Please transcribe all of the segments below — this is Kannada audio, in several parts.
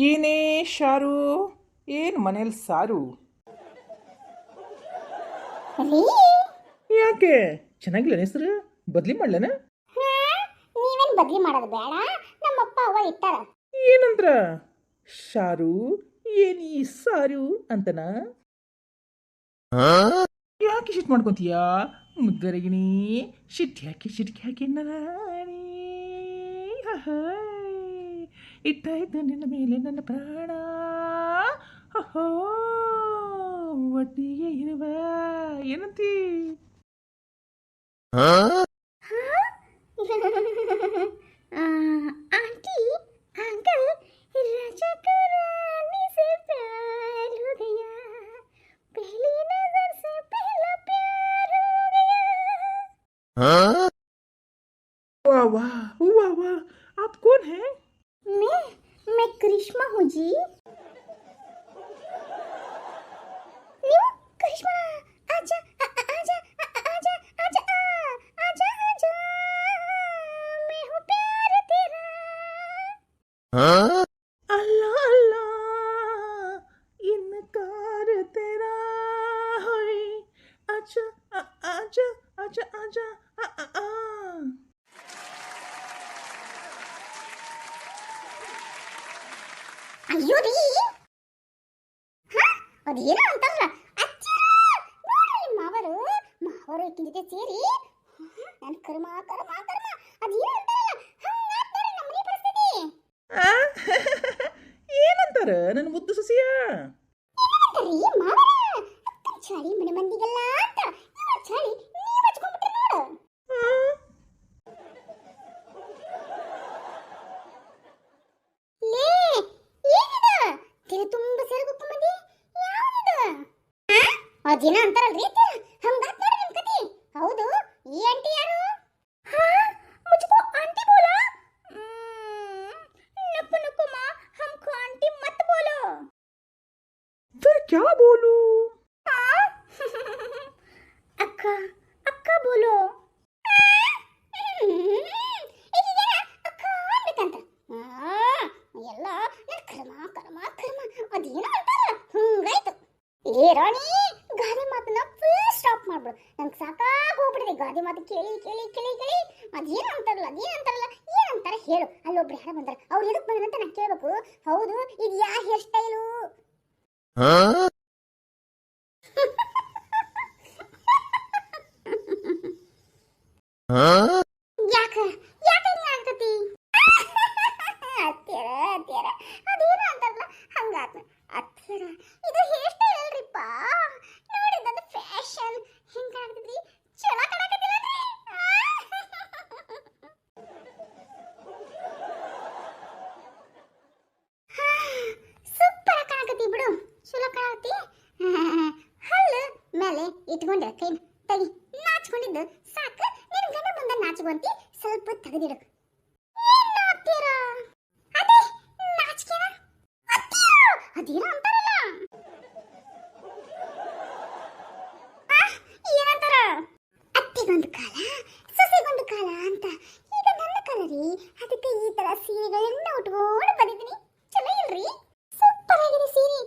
ಏನೇ ಶಾರು, ಏನು ಮನೇಲಿ ಸಾರು? ರೀ ಯಾಕೆ ಚೆನ್ನಾಗಿಲ್ಲ ಹೆಸರು? ಬದ್ಲಿ ಮಾಡ್ಲೇನ? ನೀವೇನು ಬದ್ಲಿ ಮಾಡೋದು ಬೇಡ. ನಮ್ಮಪ್ಪ ಅವ್ವ ಇಟ್ಟಾರ. ಏನಂದ್ರ? ಶಾರು ಏನಿ ಸಾರು ಅಂತನಾ? ಯಾಕೆ ಶಿಟ್ ಮಾಡ್ಕೊಂತೀಯಾ ಮುದ್ದರಗಿನಿ? ಶಿಟ್ಟಿ ಹಾಕಿ ನಾನಿ ಇಟ್ಟಾಯ್ತು ನಿನ್ನ ಮೇಲೆ ನನ್ನ ಪ್ರಾಣ. ಅಹೋ ಒಟ್ಟಿಗೆ ಇರುವ ಏನಂತೀ? आंटी अंकल राजा को रानी से प्यार हो गया, पहली नजर से पहला प्यार हो गया। वाह वाह वाह वाह, आप कौन है? मैं करिश्मा हूँ जी। न्यू करिश्मा, आजा आजा आजा आजा आजा आजा, मैं हूँ प्यार तेरा। अल्लाह अल्लाह इनकार तेरा है। आजा आजा आजा आजा आ। ಅಯ್ಯೋ ರೀ, ಅದೇನೋ ಅಂತಾರಲ್ಲ, ನೋಡ್ರಿ ಮಾವರು ಈಕಿನ ಜೊತೆ ಸೇರಿ ನನ್ನ ಕರ್ಮ ಕರ್ಮ ಕರ್ಮ ಅದೇನೋ ಅಂತಾರಲ್ಲ, ಹಂಗಾತ್ ನೋಡ್ರಿ ನಮ್ಮ ಮನೆ ಪರಿಸ್ಥಿತಿ. ಏನಂತಾರ ನನ್ನ ಮುದ್ದು ಸಸಿಯ? ಏನಂತಾರ್ರಿ ಮಾವರ, ಅಕ್ಕನ ಚಾಳಿ ಮನೆ ಮಂದಿಗೆಲ್ಲ ಅಂತ ಇವ ಚಾಳಿ ನೀವ್ ಹಚ್ಕೊಂಡ್ಬಿಟ್ರಿ ನೋಡು. ಲೇ ಏನಿದ ತಿರು ತುಂಬ ಸೆರಗುಪ್ಪ ಮಂದಿ ಯಾವನಿದ? ಅದೇನ ಅಂತಾರಲ್ರಿ ಹಂಗಾತ್ ನೋಡ್ರಿ ನಿಮ್ ಕತಿ. ಹೌದು, ಈ ಆಂಟಿ ಯಾರು? मुझको आंटी बोला? नको नको माँ, हमको आंटी मत बोलो। फिर क्या बोलूं? अक्का अक्का बोलो। ಎಲ್ಲ ಕರ್ಮ ಕರ್ಮ ಕರ್ಮ ಅದೇನೋ ಅಂತಾರಲ್ಲ, ಹಂಗಾಯ್ತು. ಏ ರಾಣಿ, ಗಾದೆ ಮಾತನ್ನ ಫುಲ್ ಸ್ಟಾಪ್ ಮಾಡ್ಬಿಡು. ನಂಗೆ ಸಾಕಾಗಿ ಹೋಗ್ಬಿಟ್ಟಿದೆ ಗಾದೆ ಮಾತು ಕೇಳಿ ಕೇಳಿ ಕೇಳಿ ಕೇಳಿ. ಅದೇನೋ ಅಂತಾರಲ್ಲ ಏನಂತಾರ ಹೇಳು. ಅಲ್ಲೊಬ್ರು ಯಾರ ಬಂದಾರ, ಅವ್ರು ಎದಕ್ ಬಂದ್ರಂತ ನಾನು ಕೇಳ್ಬೇಕು. ಹೌದು, ಇದು ಯಾ ಹೇರ್ ಸ್ಟೈಲು? ಯಾಕ ಯಾಕ ಹಿಂಗಾಗ್ತತಿ? ಅತ್ತೆರ ಅತ್ತೆರ ಅದೇನೋ ಅಂತಾರಲ್ಲ ಹಂಗಾತ. ಅತ್ತೆರ ಇದು ಹೇರ್ ಸ್ಟೈಲ್ ಅಲ್ರಿಪ್ಪ, ನೋಡಿದ ಫ್ಯಾಷನ್ ಹೆಂಗ್ ಕಾಣ್ತಿದ್ರಿ, ಚಲೋ ಕಾಣಕತ್ತಿಲ್ಲನ್ರಿ? ಸೂಪರ್ ಕಾಣಕತ್ತಿ ಬಿಡು, ಚಲೋ ಕಾಣಕತ್ತಿ. ಹಲ್ಲು ಮೇಲೆ ಇಟ್ಕೊಂಡ ಕೈ ತೆಗಿ, ನಾಚ್ಕೊಂಡಿದ್ದು ಸಾಕು. ನಿನ್ ಗಂಡ ಮುಂದೆ ನಾಚ್ಕೊಂತಿ, ಸ್ವಲ್ಪ ತೆಗೆದಿಡು. ಏನ್ ನೋಡ್ತೀರಾ? ಅದೇ ನಾಚಿಕೆನ? ಅದೇನೋ ಅಂತಾರಲ್ಲ, ಏನಂತಾರ? ಅತ್ತಿಗೊಂದು ಕಾಲ ಸೊಸೆಗೊಂದು ಕಾಲ ಅಂತ. ಈಗ ನನ್ನ ಕಾಲ ರೀ, ಅದಕ್ಕೆ ಈ ತರ ಸೀರೆಗಳನ್ನ ಉಟ್ಕೊಂಡು ಬಂದಿದ್ದೀನಿ. ಚಲೋ ಇಲ್ರಿ? ಸೂಪರ್ ಆಗಿದೆ ಸೀರೆ,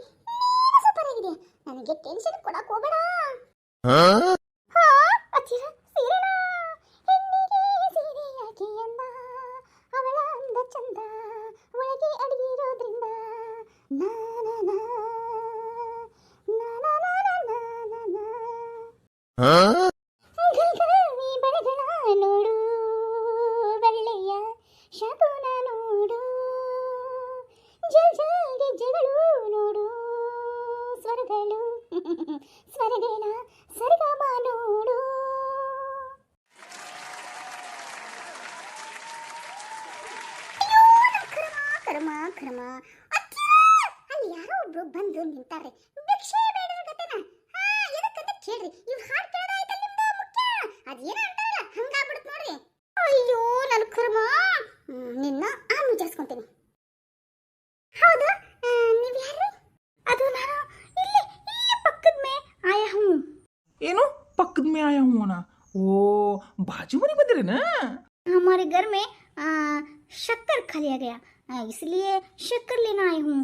ಸೂಪರ್ ಆಗಿದೆ. ನನಗೆ ಟೆನ್ಷನ್ ಕೊಡಕ್ ಹೋಗಬೇಡ. ಅತ್ತಿರ ಸೀರೆನಾ? ಹೆಣ್ಣಿಗೆ ಸೀರೆ ಯಾಕೆ ಅಂದ, ಅವಳ ಅಂದ ಚಂದ ಒಳಗೆ ಅಡಗಿರೋದ್ರಿಂದ. ನಾನಾ ಗಲ್ಗಲಿ ಬಳೆಗಳ ನೋಡು, ಬೆಳ್ಳೆಯ ಶಾಪುನ ನೋಡು, ಜಲ್ಗೆ ಜಗಳು ನೋಡು, ಸ್ವರಗಳು ಸ್ವರಗಳ ಸ್ವರ್ಗಮ ನೋಡು. ಕರ್ಮ ಕರ್ಮ. ಅಲ್ಲಿ ಯಾರೋ ಒಬ್ರು ಬಂದು ನಿಂತಾರೆ, ಭಿಕ್ಷೆ ಬೇಡರ ಗತೆನ. ಎದಕ್ಕಂತ ಕೇಳ್ರಿ, ಇವ್ ಹಾಡ್ ಕೇಳೋದಾಯ್ತಲ್ಲ ನಿಮ್ದು ಮುಖ್ಯ. ಅದೇನ ಅಂತಾರಲ್ಲ ಹಂಗಾಗ್ಬಿಡುತ್ತೆ ನೋಡ್ರಿ. ಅಯ್ಯೋ ನನ್ನ ಕರ್ಮ, ನಿನ್ನ ವಿಚಾರಿಸ್ಕೊಂತೀನಿ. ಹೌದು, ನೀವ್ ಯಾರು? ಅದು ನಾನು ಇಲ್ಲಿ ಪಕ್ಕದ ಮೇ ಆಯಾ ಹೂ. ಏನು ಪಕ್ಕದ ಮೇ ಆಯಾ ಹೂನ? ಓ, ಬಾಜು ಮನೆ ಬಂದಿರೇನ? हमारे घर में शक्कर खाली आ गया, इसलिए शक्कर लेना आई हूँ।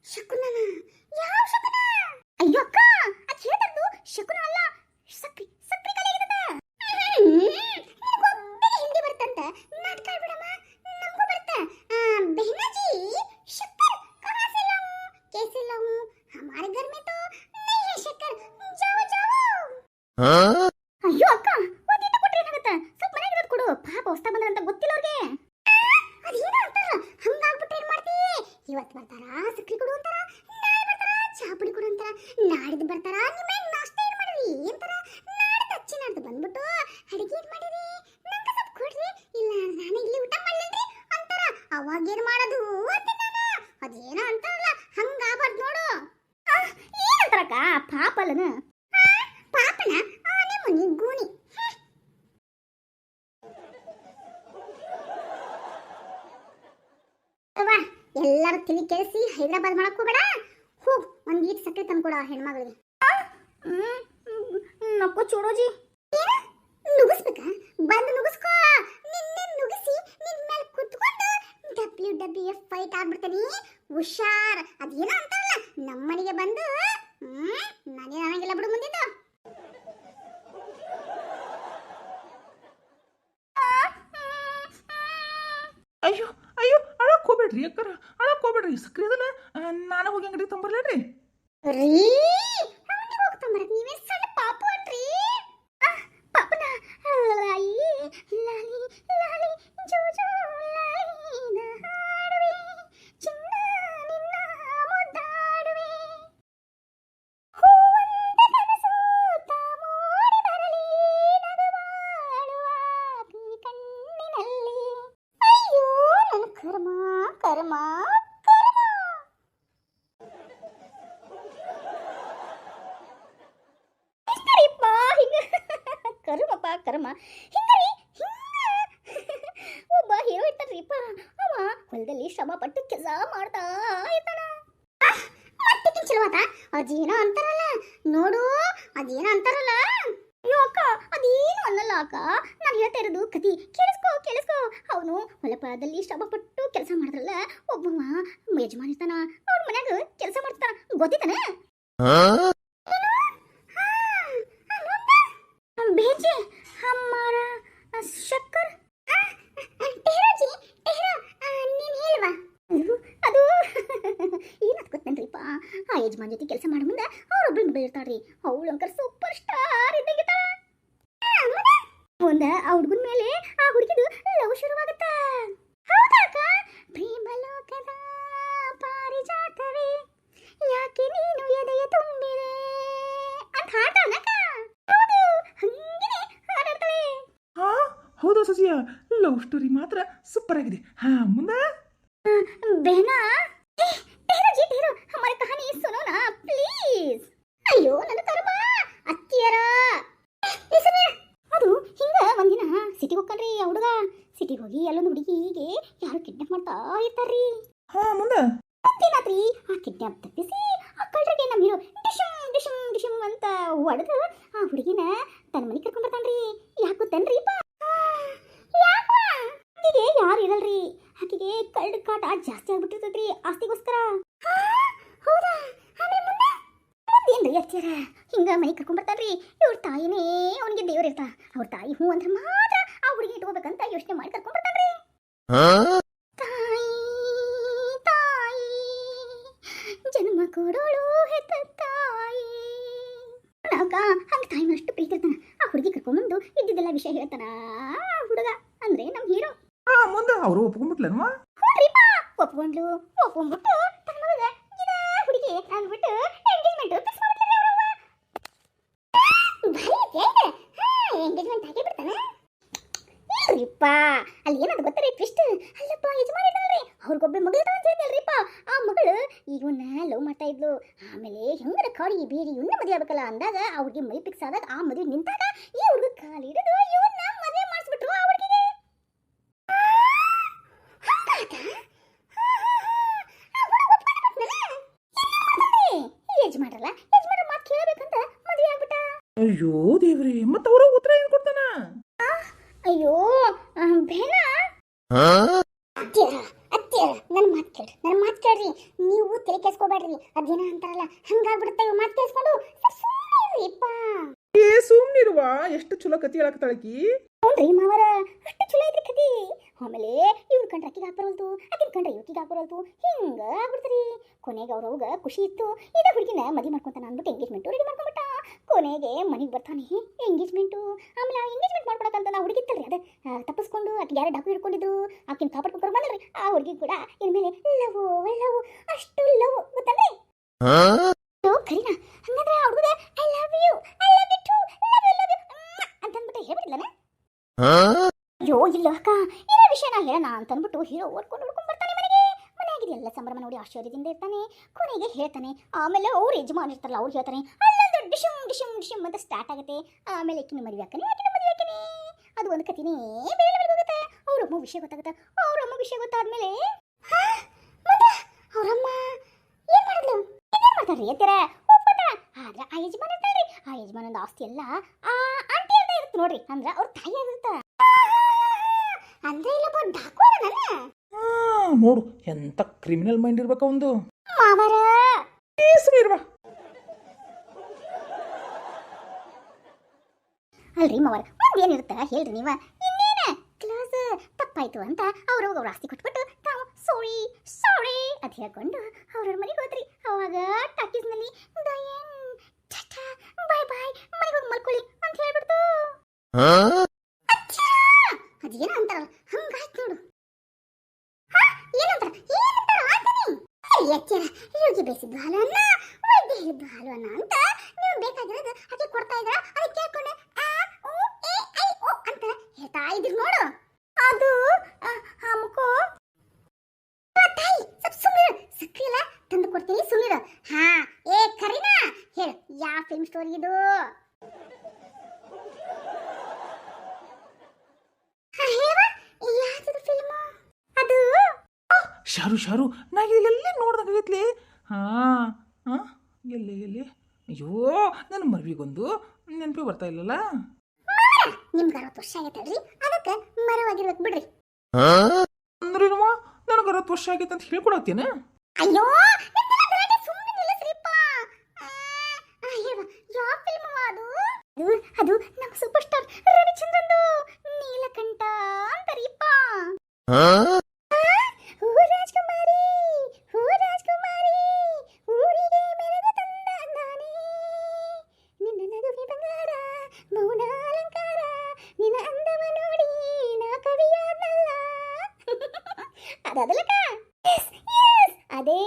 ಶಕುನನ? ಯಾವ ಶಕುನ? ಅಯ್ಯೋ ಅಕ್ಕ, ಅದು ಹೇಳ್ತದ್ದು ಶಕುನ ಅಲ್ಲ, ಸಕ್ರಿ ಸಕ್ರಿ ಕಲಿಯದ. ಒಬ್ಬರಿಗೆ ಹಿಂದಿ ಬರ್ತಂತ ನಾಟಕ ಬಿಡಮ್ಮ, ನಮಗೂ ಬರ್ತ. बहना जी शक्कर कहाँ से लाऊं, कैसे लाऊं? हमारे घर में तो नहीं है शक्कर, जाओ जाओ. ಅಯ್ಯೋ ಅಕ್ಕ, ಒಂದಿಟ ಕೊಟ್ರೆ ಏನಾಗುತ್ತೆ? ಸ್ವಲ್ಪ ಮನೆಗೆ ಇರೋದು ಕೊಡು, ಪಾಪ ಹೊಸ್ತಾ ಬಂದ್ರ ಅಂತ ಗೊತ್ತಿಲ್ಲ ಅವ್ರಿಗೆ. ಅದೇನೋ ಅಂತಾರ, ಹಂಗಾಗ್ಬಿಟ್ರೆ ಏನ್ ಮಾಡ್ತಿ? ಇವತ್ತು ಬರ್ತಾರ ಸಕ್ರಿ ಕೊಡು ಅಂತಾರ, ನಾಳೆ ಬರ್ತಾರ ಚಹಾ ಪುಡಿ ಕೊಡು ಅಂತಾರ, ನಾಡಿದ್ದು ಬರ್ತಾರ ನಿಮ್ಮ ನಾಷ್ಟಾ ಏನ್ ಮಾಡಿರಿ ಅಂತಾರ, ನಾಡಿದ್ದು ಅಚ್ಚಿ ನಾಡ್ದು ಬಂದ್ಬಿಟ್ಟು ಅಡಿಗೆ ಏನ್ ಮಾಡಿರಿ ನಂಗೆ ಸ್ವಲ್ಪ ಕೊಡ್ರಿ, ಇಲ್ಲ ನಾನು ಇಲ್ಲಿ ಊಟ ಮಾಡ್ಲೇನ್ರಿ ಅಂತಾರ. ಅವಾಗ ಏನ್ ಮಾಡೋದು ಅಂತ ನಾನು, ಅದೇನೋ ಅಂತಾರಲ್ಲ ಹಂಗಾಗ್ಬಾರ್ದು ನೋಡು. ಏನಂತಾರಕ್ಕ, ಪಾಪ ಅಲ್ಲನ? ಪಾಪನ ಮುನಿ ಗೂನಿ. ಎಲ್ಲರೂ ತಿಳಿ ಕೇಳಿಸಿ ಹೈದರಾಬಾದ್ ಮಾಡಕ್ ಹೋಗ್ಬೇಡ, ಹೋಗ್ ಒಂದ್ ಈಟ್ ಸಕ್ಕರೆ ತಂದ್ಕೊಡ ಹೆಣ್ಮಗಳಿಗೆ. ನಕ್ಕೋ ಚೋಡೋಜಿ, ನುಗ್ಗಿಸ್ಬೇಕಾ? ಬಂದು ನುಗ್ಗಿಸ್ಕೋ, ನಿನ್ನೆ ನುಗ್ಗಿಸಿ ನಿನ್ ಮೇಲೆ ಕುತ್ಕೊಂಡು WWF ಫೈಟ್ ಆಗ್ಬಿಡ್ತಾನಿ, ಹುಷಾರ್. ಅದೇನೋ ಅಂತಾರಲ್ಲ, ನಮ್ಮನೆಗೆ ಬಂದು ನಾನೇ ನನಗೆಲ್ಲ ಬಿಡು ಮುಂದಿದ್ದು. ಅಯ್ಯೋ ಅಯ್ಯೋ, ಅಳಕ್ ಹೋಗ್ಬೇಡ್ರಿ ಅಕ್ಕರ, ಅಳಕ್ ಹೋಗ್ಬೇಡ್ರಿ. ಸಕ್ರಿ ಅದಲ್ಲ, ನಾನು ಹೋಗಿ ಅಂಗಡಿ ತೊಂಬರ್ಲೇನ್ರಿ. ರೀ ಅಂಗಡಿ ಹೋಗ್ತಂಬರ, ನೀವೇ ಸಣ್ಣ ಪಾಪು ಅನ್ರಿ. ಪಾಪನ ಲಾಲಿ ಲಾಲಿ ಲಾಲಿ ಜೋ ಜೋ ಲಾಲಿನ ಹಾಡುವೆ, ಚಿನ್ನ ನಿನ್ನ ಮುದ್ದಾಡುವೆ, ಹೂವಂತ ಕನಸು ಮೂಡಿ ಬರಲಿ ನಗುವಾಡುವ ಈ ಕಣ್ಣಿನಲ್ಲಿ. ಅಯ್ಯೋ ನನ್ನ ಕರ್ಮ ಕರ್ಮ ಕರ್ಮ. ಹಿಂಗರಿಪ್ಪ ಹಿಂಗ ಕರ್ಮಪ್ಪ ಕರ್ಮ. ಹಿಂಗರಿ ಒಬ್ಬ ಹೀರೋ ಇರ್ತಾನ್ರಿಪ್ಪ, ಅವ ಹೊಲದಲ್ಲಿ ಶ್ರಮ ಪಟ್ಟು ಕೆಲಸ ಮಾಡ್ತಾ ಇರ್ತಾನ. ಮತ್ತೆ ಚಲೋತ ಅದೇನೋ ಅಂತಾರಲ್ಲ ನೋಡು, ಅದೇನೋ ಅಂತಾರಲ್ಲ. ಅಯ್ಯೋ ಅಕ್ಕ, ಅದೇನು ಅನ್ನಲ್ಲ ಅಕ್ಕ, ನಾನು ಹೇಳ್ತಾ ಇರೋದು ಕತಿ ಕೇಳಿಸ್ಕೋ ಕೇಳಿಸ್ಕೋ. ಅವನು ಹೊಲಪದಲ್ಲಿ ಶ್ರಮ ಪಟ್ಟು ಕೆಲಸ ಮಾಡಿದ್ರಲ್ಲ, ಒಬ್ಬವ ಯಜಮಾನ ಇರ್ತಾನ, ಅವ್ರ ಮನ್ಯಾಗ ಕೆಲಸ ಮಾಡ್ತಾನ, ಗೊತ್ತಿತ್ತಾನೆ? भेजे हमारा शक्कर. ಟೆಹರೋ ಜಿ ಟೆಹರೋ, ನೀನು ಹೇಳುವ. ಅದು ಏನದು ಗೊತ್ತೇನ್ರಿಪ್ಪ, ಆ ಯಜಮಾನ್ ಜೊತೆ ಕೆಲಸ ಮಾಡೋ ಮುಂದೆ ಅವ್ರೊಬ್ಳು ಮಗಳು ಇರ್ತಾಳ್ರಿ, ಅವಳು ಅಂಕರ್ ಸೂಪರ್ ಸ್ಟಾರ್ ಇದ್ದಂಗಿರ್ತಾಳ. ಮುಂದೆ ಆ ಹುಡುಗನ ಮೇಲೆ ಆ ಹುಡುಗಿದು ಲವ್ ಶುರುವಾಗುತ್ತ. ಹೌದಾಕ? ಪ್ರೇಮ ಲೋಕದ ಪಾರಿಜಾತವೇ ಯಾಕೆ ನೀನು ಎದೆಯ ತುಂಬಿದೆ ಅಂತ ಹಾಡ್ತಾಳನಕ್ಕ. ಹೌದು, ಹಂಗೇನೆ ಹಾಡಾಡ್ತಾಳೆ. ಹೌದಾ ಸಸಿಯ, ಲವ್ ಸ್ಟೋರಿ ಮಾತ್ರ ಸೂಪರ್ ಆಗಿದೆ. ಮುಂದೆ बहना ठहरो जी ठहरो, हमारी कहानी सुनो ना प्लीज. ಅಯ್ಯೋ ನನ್ನ ಕರ್ಮ ಅತ್ತಿಯರ. ಅದು ಹಿಂಗ ಒಂದಿನ ಸಿಟಿಗೆ ಹೋಗ್ಕಲ್ರಿ ಆ ಹುಡುಗ. ಸಿಟಿಗೆ ಹೋಗಿ ಅಲ್ಲೊಂದು ಹುಡುಗಿಗೆ ಯಾರು ಕಿಡ್ನಾಪ್ ಮಾಡ್ತಾ ಇರ್ತಾರ್ರಿ. ಮುಂದೆ ಮತ್ತೇನಾದ್ರಿ, ಆ ಕಿಡ್ನಾಪ್ ತಪ್ಪಿಸಿ ಆ ಕಳ್ಳರಿಗೆ ನಮ್ಮ ಹೀರೋ ಡಿಶಮ್ ಡಿಶಮ್ ಡಿಶಮ್ ಅಂತ ಹೊಡೆದು ಆ ಹುಡುಗಿನ ತನ್ನ ಮನೆಗೆ ಕರ್ಕೊಂಡ್ ಬರ್ತಾನ್ರಿ. ಯಾಕೆ ಗೊತ್ತೇನ್ರಿಪ್ಪ? ಆಕೆಗೆ ಯಾರು ಇರಲ್ರಿ, ಆಕೆಗೆ ಕಳ್ಳ ಕಾಟ ಜಾಸ್ತಿ ಆಗ್ಬಿಟ್ಟಿರ್ತೈತ್ರಿ ಆಸ್ತಿಗೋಸ್ಕರ. ಹೌದಾ? ಮುಂದೇನ್ರಿ ಅಚ್ಚಾರ ಹಿಂಗ ಮನೆಗೆ ಕರ್ಕೊಂಡ್ ಬರ್ತಾನ್ರಿ. ಇವ್ರ ತಾಯಿನೇ ಅವನಿಗೆ ದೇವ್ರ ಇರ್ತಾಳ, ಅವ್ರ ತಾಯಿ ಹೂ ಅಂದ್ರೆ ಮಾತ್ರ ಆ ಹುಡುಗಿ ಇಟ್ಕೋಬೇಕಂತ ಯೋಚನೆ ಮಾಡಿ ಕರ್ಕೊಂಡ್ ಬರ್ತಾನ್ರಿ. ತಾಯಿ ತಾಯಿ ಜನ್ಮ ಕೊಡೋಳು ಹೆತ್ತ ತಾಯಿ. ಹಂಗ ತಾಯಿ ಅಷ್ಟು ಪ್ರೀತಿ ಇರ್ತಾನ. ಆ ಹುಡುಗಿ ಕರ್ಕೊಂಡ್ಬಂದು ಇದ್ದಿದ್ದೆಲ್ಲ ವಿಷಯ ಹೇಳ್ತಾನ ಆ ಹುಡುಗ, ಅಂದ್ರೆ ನಮ್ ಹೀರೋ. ಮುಂದೆ ಅವರು ಒಪ್ಕೊಂಡ್ಬಿಟ್ಲೇನ್ವಾ? ಒಪ್ಕೊಂಡ್ಲು. ಒಪ್ಕೊಂಡ್ಬಿಟ್ಟು ತನ್ನ ಮಗ ಇದ ಹುಡುಗಿ ಅಂದ್ಬಿಟ್ಟು ಎಂಗೇಜ್ಮೆಂಟ್ ಫಿಕ್ಸ್ ಮಾಡ್ಬಿಟ್ಟಾರೆ ಅವರು. ಎಂಗೇಜ್ಮೆಂಟ್ ಆಗೇ ಬಿಡ್ತಾನೆ. ಇಲ್ರಿಪ್ಪ, ಅಲ್ಲಿ ಏನದು ಗೊತ್ತರಿ ಟ್ವಿಸ್ಟ್? ಅಲ್ಲಪ್ಪ ಯಜಮಾನ ಇದ್ದಾಳ್ರಿ, ಅವ್ರಿಗೊಬ್ಬ ಮಗಳು ಇರ್ತಾಳ ಅಂತ ಹೇಳಿದ್ನಲ್ರಿಪ್ಪ. ಆ ಮಗಳು ಇವನ್ನ ಲವ್ ಮಾಡ್ತಾ ಇದ್ಲು. ಆಮೇಲೆ ಹೆಂಗರ ಕಾಡಿಗೆ ಬೇರೆ ಇವನ್ನ ಮದುವೆ ಆಗ್ಬೇಕಲ್ಲ ಅಂದಾಗ ಆ ಹುಡುಗಿ ಮದುವೆ ಫಿಕ್ಸ್ ಆದಾಗ ಆ ಮದುವೆ ನಿಂತಾಗ ಈ ಹುಡುಗ ಕಾಲು ಹಿಡಿದು ಇವನ್ನ ಮದುವೆ ಮಾಡಿಸ್ಬಿಟ್ರು ಆ ಹುಡುಗಿಗೆ. ಯಜಮಾನ್ರಲ್ಲ, ಯಜಮಾನ್ರ ಮಾತು ಕೇಳಬೇಕಂತ ಮದುವೆ ಆಗ್ಬಿಟ್ಟ. ಅಯ್ಯೋ ದೇವ್ರಿ, ಮತ್ತೆ ಅವರು ಉತ್ತರ ಏನ್ ಕೊಡ್ತಾನ? ಅಯ್ಯೋ ಬೇಡ, ಅತ್ತಿಯರ ಅತ್ತಿಯರ ನನ್ನ ಮಾತು ಕೇಳ್ರಿ ನೀವು ತಲೆ ಕೆಸ್ಕೋಬೇಡ್ರಿ ಅದೇನ ಅಂತಾರಲ್ಲ ಹಂಗಾಗ್ಬಿಡುತ್ತೆ ಇವ್ ಮಾತು ಕೇಳಿಸ್ಕೊಂಡು ಇಪ್ಪ ಏ ಸುಮ್ನಿರುವ ಎಷ್ಟು ಚಲೋ ಕತಿ ಹೇಳಕ್ತಾಳಕಿ. ಹೌದ್ರಿ ಮಾವರ ಅಷ್ಟು ಚಲೋ ಐತ್ರಿ ಕತಿ. ಆಮೇಲೆ ಇವ್ರ ಕಂಡ್ರೆ ಅಕ್ಕಿಗೆ ಹಾಕ್ಬರಲ್ತು ಅಕ್ಕಿನ ಕಂಡ್ರೆ ಇವ್ಕಿಗೆ ಹಾಕ್ಬರಲ್ತು ಹಿಂಗ ಆಗ್ಬಿಡ್ತ್ರಿ. ಕೊನೆಗೆ ಅವ್ರವ್ಗ ಖುಷಿ ಇತ್ತು ಇದ ಹುಡುಗಿನ ಮದುವೆ ಮಾಡ್ಕೊಂತಾನ ಅಂದ್ಬಿಟ್ಟು ಎಂಗೇಜ್ಮೆಂಟ್ ರೆಡಿ ಮಾಡ್ಕೊಂಡ್ಬಿಟ್ಟ. ಕೊನೆಗೆ ಮನೆಗೆ ಬರ್ತಾನೆ ಎಂಗೇಜ್ಮೆಂಟು. ಆಮೇಲೆ ಆ ಎಂಗೇಜ್ಮೆಂಟ್ ಮಾಡ್ಕೊಳಕಂತ ನಾವು ಹುಡುಗಿತ್ತಲ್ರಿ ಅದ ತಪ್ಪಿಸ್ಕೊಂಡು ಆಕೆ ಯಾರು ಡಾಕು ಹಿಡ್ಕೊಂಡಿದ್ದು ಆಕಿನ ಕಾಪಾಡ್ಕೊಂಡು ಬಂದ್ರಿ. ಆ ಹುಡುಗಿ ಕೂಡ ಇನ್ಮೇಲೆ ಲವ್ ಅಷ್ಟು ಲವ್ ಗೊತ್ತಂದ್ರಿ ಕರೀನಾ. ಹಂಗಂದ್ರೆ ಆ ಹುಡುಗ I love you too love ಅಂತ ಅಂದ್ಬಿಟ್ಟು ಹೇಳ್ಬಿಡ್ಲನ. ಅಯ್ಯೋ ಇಲ್ಲ ಅಕ್ಕ ಇರೋ ವಿಷಯನ ಹೇಳೋಣ ಅಂತ ಅಂದ್ಬಿಟ್ಟು ಹೀರೋ ಓಡ್ಕೊಂಡು ಬರ್ತಾನೆ ಮನೆಗೆ. ಮನೆಯಾಗಿದೆ ಎಲ್ಲ ಸಂಭ್ರಮ ನೋಡಿ ಆಶ್ಚರ್ಯದಿಂದ ಇರ್ತಾನೆ. ಕೊನೆಗೆ ಹೇಳ್ತಾನೆ. ಆಮೇಲೆ ಅವ್ರು ಯಜಮಾನ್ ಇರ್ತಾರಲ್ಲ ಅವ್ರು ಹೇಳ್ತಾನೆ ಅಲ್ಲೊಂದು ಡಿಶಮ್ ಡಿಶಮ್ ಡಿಶಮ್ ಅಂತ ಸ್ಟಾರ್ಟ್ ಆಗುತ್ತೆ. ಆಮೇಲೆ ಆಕಿನ ಮದುವೆ ಹಾಕನೆ ಅದು ಒಂದು ಕತಿನೇ ಬೇರೆ ಹೋಗುತ್ತೆ. ಅವ್ರಮ್ಮ ವಿಷಯ ಗೊತ್ತಾಗುತ್ತೆ. ಅವ್ರಮ್ಮ ವಿಷಯ ಗೊತ್ತಾದ್ಮೇಲೆ ಅವ್ರಮ್ಮ ಏನ್ ಮಾಡಿದ್ಲು ಮಾಡ್ತಾರ್ರಿ ಎತ್ತರ ಒಪ್ಪದ. ಆದ್ರೆ ಆ ಯಜಮಾನ್ ಇರ್ತಾರ್ರಿ ಆ ಯಜಮಾನದ ಆಸ್ತಿ ಎಲ್ಲ ಆ ಆಂಟಿ ಅಂತ ಇರುತ್ತೆ ನೋಡ್ರಿ. ಅಂದ್ರ ಅವ್ರ ತಾಯಿ ಆಗಿರ್ತ ಅಂದ್ರೆ ಇಲ್ಲೊಬ್ಬ ಡಾಕು ಅದನಲ್ಲ. ನೋಡು ಎಂತ ಕ್ರಿಮಿನಲ್ ಮೈಂಡ್ ಇರ್ಬೇಕ ಒಂದು ಮಾವರ ಸುಮ್ನಿರುವ. ಅಲ್ರಿ ಮಾವರ ಒಂದೇನಿರುತ್ತ ಹೇಳ್ರಿ ನೀವ. ಇನ್ನೇನ ಕ್ಲಾಸ್ ತಪ್ಪಾಯ್ತು ಅಂತ ಅವ್ರ ಆಸ್ತಿ ಕೊಟ್ಬಿಟ್ಟು ತಾವು ಸಾರಿ ಸಾರಿ ಅಂತ ಹೇಳ್ಕೊಂಡು ಅವ್ರವ್ರ ಮನೆಗೆ ಹೋದ್ರಿ. ಅವಾಗ ಟಾಕೀಸ್ನಲ್ಲಿ ದಯನ್ ಟಾಟಾ ಬಾಯ್ ಬಾಯ್ ಮನೆಗೆ ಹೋಗಿ ಮಲ್ಕೊಳ್ಳಿ ಅಂತ ಹೇಳ್ಬಿಡ್ತು. ಅದೇನ ಅಂತಾರಲ್ಲ ಹಂಗಾಯ್ತು ನೋಡು. ಎಚ್ಚರ ಯೋಗಿ ಬೇಯಿಸಿದ್ದು ಹಾಲು ಅನ್ನ ವೈದ್ಯ ಹೇಳಿದ್ದು ಹಾಲು ಅನ್ನ ಅಂತ ನೀವು ಬೇಕಾಗಿರೋದು ಅದಕ್ಕೆ ಕೊಡ್ತಾ ಇದ್ರ ಅದಕ್ಕೆ ಕೇಳ್ಕೊಂಡೆ ಆ ಓ ಎ ಐ ಓ ಅಂತ ಹೇಳ್ತಾ ಇದ್ರಿ ನೋಡು. ಅದು ಹಮ್ಕೋ ತಾಯಿ ಸ್ವಲ್ಪ ಸುಮ್ಮನೆ ಸಕ್ರಿಯಲ್ಲ ತಂದು ಕೊಡ್ತೀನಿ ಸುಮ್ಮನೆ. ಹಾ ಏ ಕರೀನಾ ಹೇಳು ಯಾವ ಫಿಲ್ಮ್ ಸ್ಟೋರಿ ಇದು? ಯಾವ್ದು ಫಿಲ್ಮ್ ಅದು? ಶಾರು ನಾ ಎಲ್ಲೇ ನೋಡ್ದಾಗೈತ್ಲಿ. ಹಾಂ ಎಲ್ಲೇ ಅಯ್ಯೋ ನನ್ನ ಮರ್ವಿಗೊಂದು ನೆನಪಿ ಬರ್ತಾ ಇಲ್ಲಲ್ಲ. ನಿಮ್ಗೆ 60 ವರ್ಷ ಆಗೈತಲ್ರಿ ಅದಕ್ಕೆ ಮರವಾಗಿರ್ಬೇಕು ಬಿಡ್ರಿ. ಅಂದ್ರೇನುವ ನನಗೆ 60 ವರ್ಷ ಆಗೈತೆ ಅಂತ ಹೇಳ್ಕೊಡತ್ತೇನೆ. ಅಯ್ಯೋ ಸುಮ್ಮನೆ ನಿಲ್ಲಿಸ್ರಿಪ್ಪ. ಯಾವ ಫಿಲ್ಮ್ ಅದು? ಅದು ನಮ್ಮ ಸೂಪರ್ ಸ್ಟಾರ್ ರವಿಚಂದ್ರನ್ದು ನೀಲಕಂಠ ಅಂತರಿಪ್ಪ. ರಾಜಕುಮಾರಿ ಊರಿಗೆ ಮೆರೆದ ತಂದ ನಾನೇ ನಿನ್ನ ನಗುವೆ ಬಂಗಾರ ಮೌನ ಅಲಂಕಾರ ನಿನ್ನ ಅಂದವ ನೋಡಿ ನಾ ಕವಿಯಾದಲ್ಲ. ಅದಲ್ಲಕ ಅದೇ